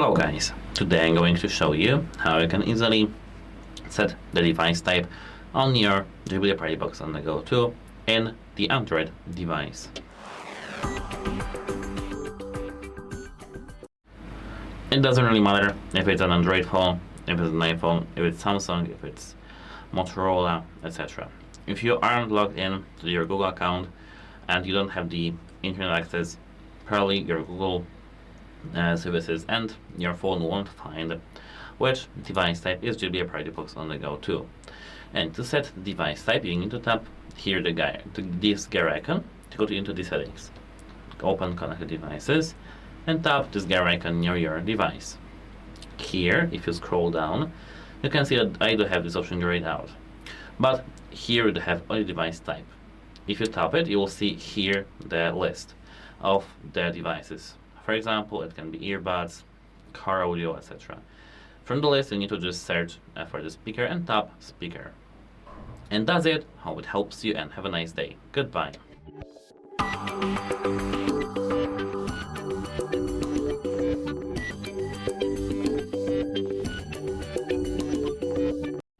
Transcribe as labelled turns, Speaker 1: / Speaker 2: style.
Speaker 1: Hello guys, today I'm going to show you how you can easily set the device type on your JBL Partybox on the Go 2 in the Android device. It doesn't really matter if it's an Android phone, if it's an iPhone, if it's Samsung, if it's Motorola, etc. If you aren't logged in to your Google account and you don't have the internet access, probably your Google services and your phone won't find which device type is JBL Partybox on the Go 2. And to set the device type, you need to tap here this gear icon to go into the settings. Open connected devices and tap this gear icon near your device. Here, if you scroll down, you can see that I do have this option grayed out. But here you have only device type. If you tap it, you will see here the list of the devices. For example, it can be earbuds, car audio, etc. From the list, you need to just search for the speaker and tap speaker. And that's it. Hope it helps you and have a nice day. Goodbye.